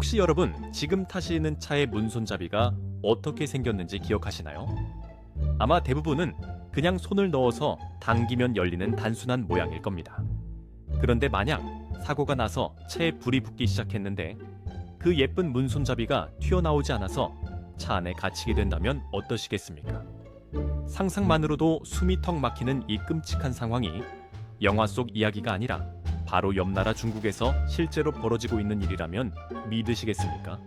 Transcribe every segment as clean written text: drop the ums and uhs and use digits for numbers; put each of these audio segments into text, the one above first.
혹시 여러분 지금 타시는 차의 문손잡이가 어떻게 생겼는지 기억하시나요? 아마 대부분은 그냥 손을 넣어서 당기면 열리는 단순한 모양일 겁니다. 그런데 만약 사고가 나서 차에 불이 붙기 시작했는데 그 예쁜 문손잡이가 튀어나오지 않아서 차 안에 갇히게 된다면 어떠시겠습니까? 상상만으로도 숨이 턱 막히는 이 끔찍한 상황이 영화 속 이야기가 아니라 바로 옆 나라 중국에서 실제로 벌어지고 있는 일이라면 믿으시겠습니까?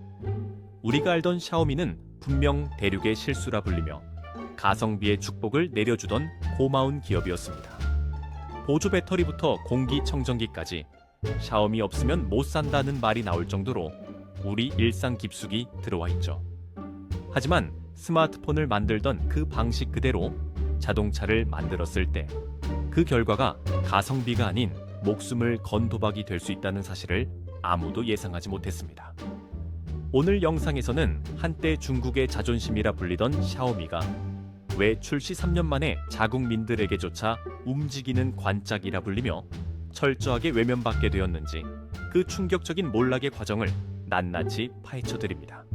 우리가 알던 샤오미는 분명 대륙의 실수라 불리며 가성비의 축복을 내려주던 고마운 기업이었습니다. 보조 배터리부터 공기청정기까지 샤오미 없으면 못 산다는 말이 나올 정도로 우리 일상 깊숙이 들어와 있죠. 하지만 스마트폰을 만들던 그 방식 그대로 자동차를 만들었을 때 그 결과가 가성비가 아닌 목숨을 건 도박이 될 수 있다는 사실을 아무도 예상하지 못했습니다. 오늘 영상에서는 한때 중국의 자존심이라 불리던 샤오미가 왜 출시 3년 만에 자국민들에게조차 움직이는 관짝이라 불리며 철저하게 외면받게 되었는지 그 충격적인 몰락의 과정을 낱낱이 파헤쳐드립니다.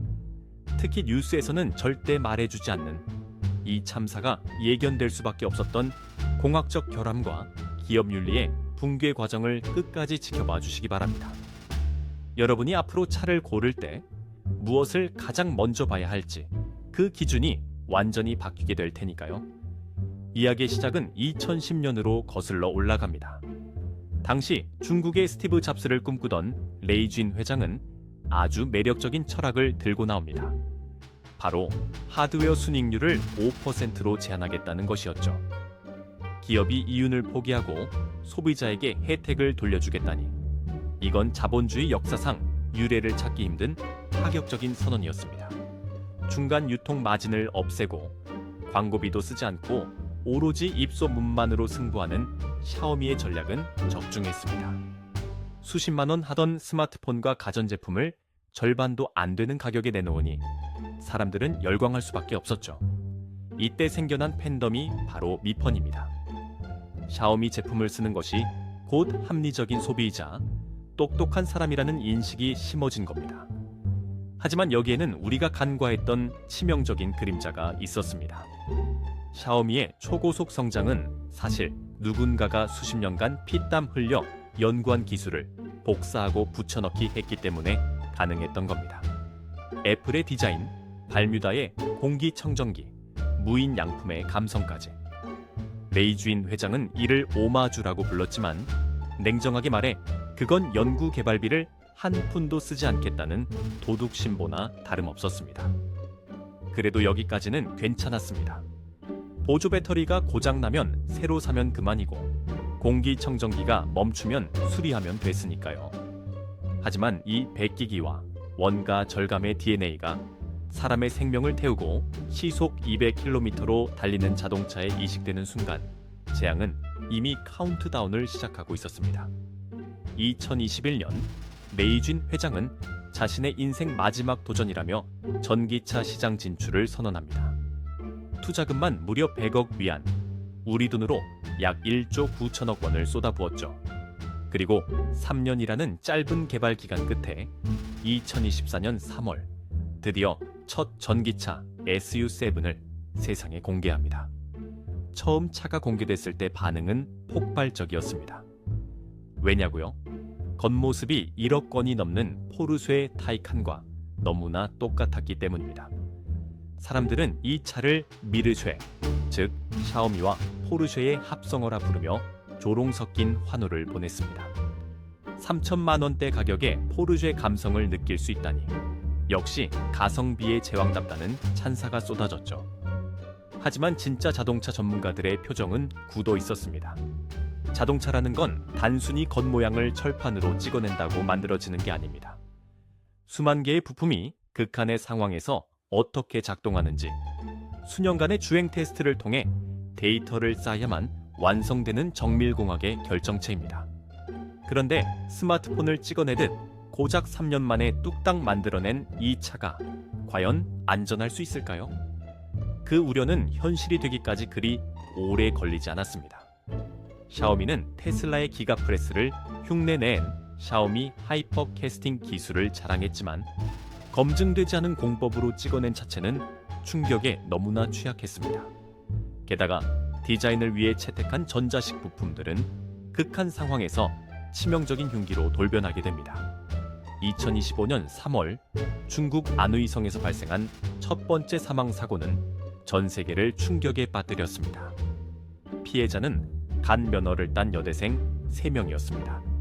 특히 뉴스에서는 절대 말해주지 않는 이 참사가 예견될 수밖에 없었던 공학적 결함과 기업 윤리의 붕괴 과정을 끝까지 지켜봐 주시기 바랍니다. 여러분이 앞으로 차를 고를 때 무엇을 가장 먼저 봐야 할지 그 기준이 완전히 바뀌게 될 테니까요. 이야기의 시작은 2010년으로 거슬러 올라갑니다. 당시 중국의 스티브 잡스를 꿈꾸던 레이쥔 회장은 아주 매력적인 철학을 들고 나옵니다. 바로 하드웨어 순이익률을 5%로 제한하겠다는 것이었죠. 기업이 이윤을 포기하고 소비자에게 혜택을 돌려주겠다니 이건 자본주의 역사상 유례를 찾기 힘든 파격적인 선언이었습니다. 중간 유통 마진을 없애고 광고비도 쓰지 않고 오로지 입소문만으로 승부하는 샤오미의 전략은 적중했습니다. 수십만 원 하던 스마트폰과 가전제품을 절반도 안 되는 가격에 내놓으니 사람들은 열광할 수밖에 없었죠. 이때 생겨난 팬덤이 바로 미펀입니다. 샤오미 제품을 쓰는 것이 곧 합리적인 소비이자 똑똑한 사람이라는 인식이 심어진 겁니다. 하지만 여기에는 우리가 간과했던 치명적인 그림자가 있었습니다. 샤오미의 초고속 성장은 사실 누군가가 수십 년간 피땀 흘려 연구한 기술을 복사하고 붙여넣기 했기 때문에 가능했던 겁니다. 애플의 디자인, 발뮤다의 공기청정기, 무인 양품의 감성까지. 레이쥔 회장은 이를 오마주라고 불렀지만 냉정하게 말해 그건 연구 개발비를 한 푼도 쓰지 않겠다는 도둑신보나 다름없었습니다. 그래도 여기까지는 괜찮았습니다. 보조 배터리가 고장나면 새로 사면 그만이고 공기청정기가 멈추면 수리하면 됐으니까요. 하지만 이 백기기와 원가 절감의 DNA가 사람의 생명을 태우고 시속 200km로 달리는 자동차에 이식되는 순간 재앙은 이미 카운트다운을 시작하고 있었습니다. 2021년 레이쥔 회장은 자신의 인생 마지막 도전이라며 전기차 시장 진출을 선언합니다. 투자금만 무려 100억 위안, 우리 돈으로 약 1조 9천억 원을 쏟아부었죠. 그리고 3년이라는 짧은 개발 기간 끝에 2024년 3월 드디어 첫 전기차 SU7을 세상에 공개합니다. 처음 차가 공개됐을 때 반응은 폭발적이었습니다. 왜냐고요? 겉모습이 1억 건이 넘는 포르쉐 타이칸과 너무나 똑같았기 때문입니다. 사람들은 이 차를 미르쉐, 즉 샤오미와 포르쉐의 합성어라 부르며 조롱 섞인 환호를 보냈습니다. 3천만 원대 가격에 포르쉐 감성을 느낄 수 있다니 역시 가성비의 제왕답다는 찬사가 쏟아졌죠. 하지만 진짜 자동차 전문가들의 표정은 굳어 있었습니다. 자동차라는 건 단순히 겉모양을 철판으로 찍어낸다고 만들어지는 게 아닙니다. 수만 개의 부품이 극한의 상황에서 어떻게 작동하는지 수년간의 주행 테스트를 통해 데이터를 쌓아야만 완성되는 정밀공학의 결정체입니다. 그런데 스마트폰을 찍어내듯 고작 3년 만에 뚝딱 만들어낸 이 차가 과연 안전할 수 있을까요? 그 우려는 현실이 되기까지 그리 오래 걸리지 않았습니다. 샤오미는 테슬라의 기가프레스를 흉내낸 샤오미 하이퍼 캐스팅 기술을 자랑했지만 검증되지 않은 공법으로 찍어낸 차체는 충격에 너무나 취약했습니다. 게다가 디자인을 위해 채택한 전자식 부품들은 극한 상황에서 치명적인 흉기로 돌변하게 됩니다. 2025년 3월 중국 안의성에서 발생한 첫 번째 사망 사고는 전 세계를 충격에 빠뜨렸습니다. 피해자는 간 면허를 딴 여대생 3명이었습니다.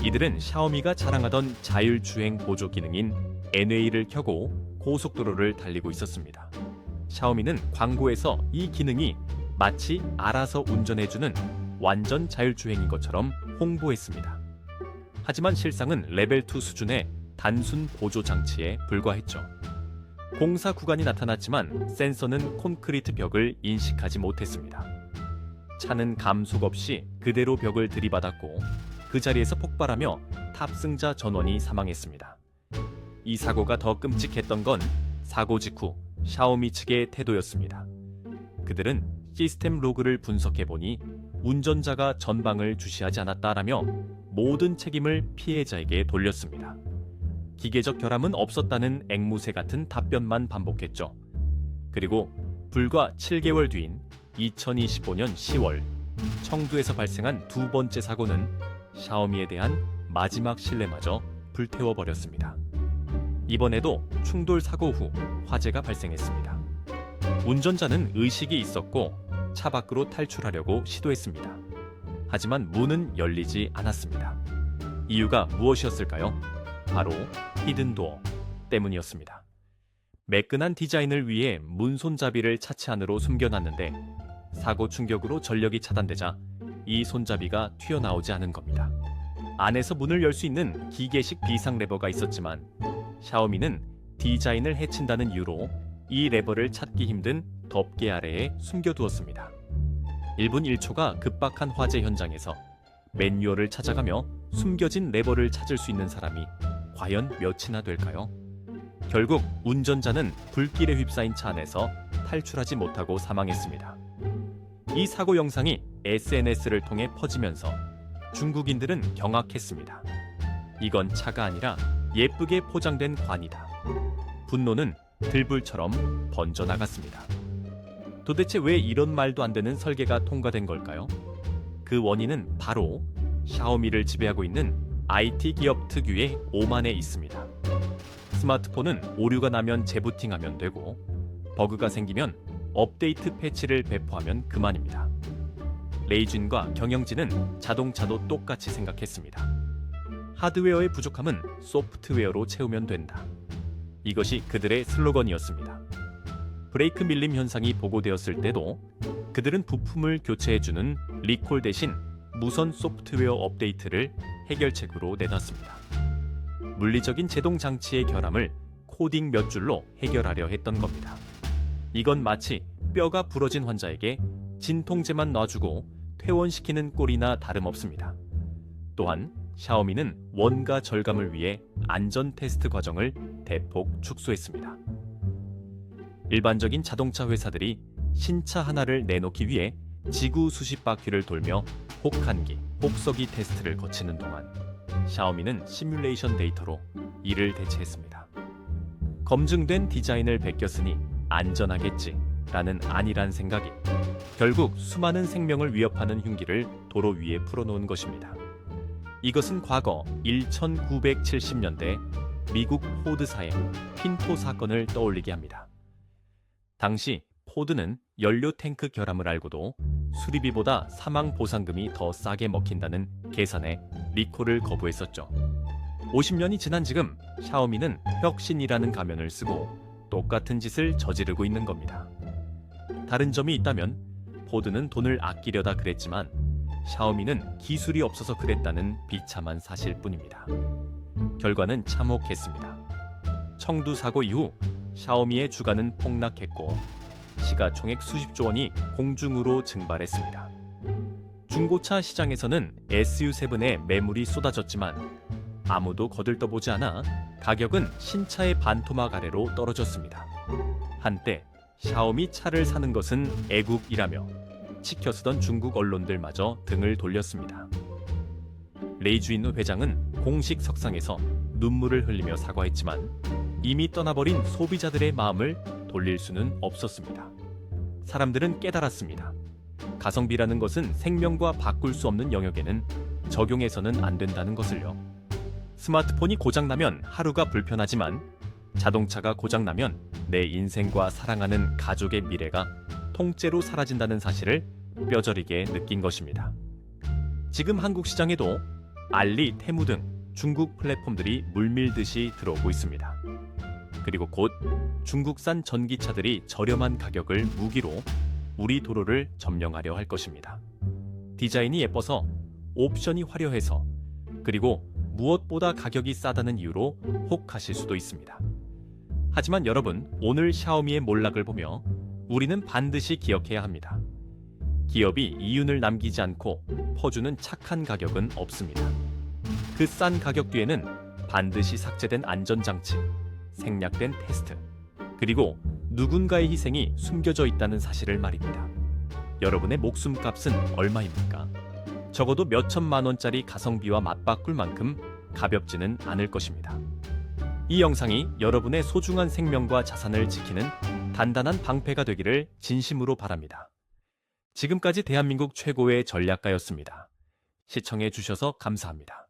이들은 샤오미가 자랑하던 자율주행 보조 기능인 NA를 켜고 고속도로를 달리고 있었습니다. 샤오미는 광고에서 이 기능이 마치 알아서 운전해주는 완전 자율주행인 것처럼 홍보했습니다. 하지만 실상은 레벨2 수준의 단순 보조 장치에 불과했죠. 공사 구간이 나타났지만 센서는 콘크리트 벽을 인식하지 못했습니다. 차는 감속 없이 그대로 벽을 들이받았고 그 자리에서 폭발하며 탑승자 전원이 사망했습니다. 이 사고가 더 끔찍했던 건 사고 직후 샤오미 측의 태도였습니다. 그들은 시스템 로그를 분석해보니 운전자가 전방을 주시하지 않았다라며 모든 책임을 피해자에게 돌렸습니다. 기계적 결함은 없었다는 앵무새 같은 답변만 반복했죠. 그리고 불과 7개월 뒤인 2025년 10월 청두에서 발생한 두 번째 사고는 샤오미에 대한 마지막 신뢰마저 불태워버렸습니다. 이번에도 충돌 사고 후 화재가 발생했습니다. 운전자는 의식이 있었고 차 밖으로 탈출하려고 시도했습니다. 하지만 문은 열리지 않았습니다. 이유가 무엇이었을까요? 바로 히든도어 때문이었습니다. 매끈한 디자인을 위해 문 손잡이를 차체 안으로 숨겨놨는데 사고 충격으로 전력이 차단되자 이 손잡이가 튀어나오지 않은 겁니다. 안에서 문을 열 수 있는 기계식 비상 레버가 있었지만 샤오미는 디자인을 해친다는 이유로 이 레버를 찾기 힘든 덮개 아래에 숨겨두었습니다. 1분 1초가 급박한 화재 현장에서 매뉴얼을 찾아가며 숨겨진 레버를 찾을 수 있는 사람이 과연 몇이나 될까요? 결국 운전자는 불길에 휩싸인 차 안에서 탈출하지 못하고 사망했습니다. 이 사고 영상이 SNS를 통해 퍼지면서 중국인들은 경악했습니다. 이건 차가 아니라 예쁘게 포장된 관이다. 분노는 들불처럼 번져나갔습니다. 도대체 왜 이런 말도 안 되는 설계가 통과된 걸까요? 그 원인은 바로 샤오미를 지배하고 있는 IT 기업 특유의 오만에 있습니다. 스마트폰은 오류가 나면 재부팅하면 되고 버그가 생기면 업데이트 패치를 배포하면 그만입니다. 레이쥔과 경영진은 자동차도 똑같이 생각했습니다. 하드웨어의 부족함은 소프트웨어로 채우면 된다. 이것이 그들의 슬로건이었습니다. 브레이크 밀림 현상이 보고되었을 때도 그들은 부품을 교체해주는 리콜 대신 무선 소프트웨어 업데이트를 해결책으로 내놨습니다. 물리적인 제동 장치의 결함을 코딩 몇 줄로 해결하려 했던 겁니다. 이건 마치 뼈가 부러진 환자에게 진통제만 놔주고 퇴원시키는 꼴이나 다름없습니다. 또한 샤오미는 원가 절감을 위해 안전 테스트 과정을 대폭 축소했습니다. 일반적인 자동차 회사들이 신차 하나를 내놓기 위해 지구 수십 바퀴를 돌며 혹한기, 혹서기 테스트를 거치는 동안 샤오미는 시뮬레이션 데이터로 이를 대체했습니다. 검증된 디자인을 베꼈으니 안전하겠지 라는 안일한 생각이 결국 수많은 생명을 위협하는 흉기를 도로 위에 풀어놓은 것입니다. 이것은 과거 1970년대 미국 포드사의 핀토 사건을 떠올리게 합니다. 당시 포드는 연료 탱크 결함을 알고도 수리비보다 사망 보상금이 더 싸게 먹힌다는 계산에 리콜을 거부했었죠. 50년이 지난 지금 샤오미는 혁신이라는 가면을 쓰고 똑같은 짓을 저지르고 있는 겁니다. 다른 점이 있다면 포드는 돈을 아끼려다 그랬지만 샤오미는 기술이 없어서 그랬다는 비참한 사실뿐입니다. 결과는 참혹했습니다. 청두 사고 이후 샤오미의 주가는 폭락했고 시가총액 수십조 원이 공중으로 증발했습니다. 중고차 시장에서는 SU7에 매물이 쏟아졌지만 아무도 거들떠보지 않아 가격은 신차의 반토막 아래로 떨어졌습니다. 한때 샤오미 차를 사는 것은 애국이라며 치켜쓰던 중국 언론들마저 등을 돌렸습니다. 레이주인 회장은 공식 석상에서 눈물을 흘리며 사과했지만 이미 떠나버린 소비자들의 마음을 돌릴 수는 없었습니다. 사람들은 깨달았습니다. 가성비라는 것은 생명과 바꿀 수 없는 영역에는 적용해서는 안 된다는 것을요. 스마트폰이 고장나면 하루가 불편하지만 자동차가 고장나면 내 인생과 사랑하는 가족의 미래가 통째로 사라진다는 사실을 뼈저리게 느낀 것입니다. 지금 한국 시장에도 알리, 테무 등 중국 플랫폼들이 물밀듯이 들어오고 있습니다. 그리고 곧 중국산 전기차들이 저렴한 가격을 무기로 우리 도로를 점령하려 할 것입니다. 디자인이 예뻐서, 옵션이 화려해서, 그리고 무엇보다 가격이 싸다는 이유로 혹하실 수도 있습니다. 하지만 여러분, 오늘 샤오미의 몰락을 보며 우리는 반드시 기억해야 합니다. 기업이 이윤을 남기지 않고 퍼주는 착한 가격은 없습니다. 그 싼 가격 뒤에는 반드시 삭제된 안전장치, 생략된 테스트, 그리고 누군가의 희생이 숨겨져 있다는 사실을 말입니다. 여러분의 목숨값은 얼마입니까? 적어도 몇천만 원짜리 가성비와 맞바꿀 만큼 가볍지는 않을 것입니다. 이 영상이 여러분의 소중한 생명과 자산을 지키는 단단한 방패가 되기를 진심으로 바랍니다. 지금까지 대한민국 최고의 전략가였습니다. 시청해 주셔서 감사합니다.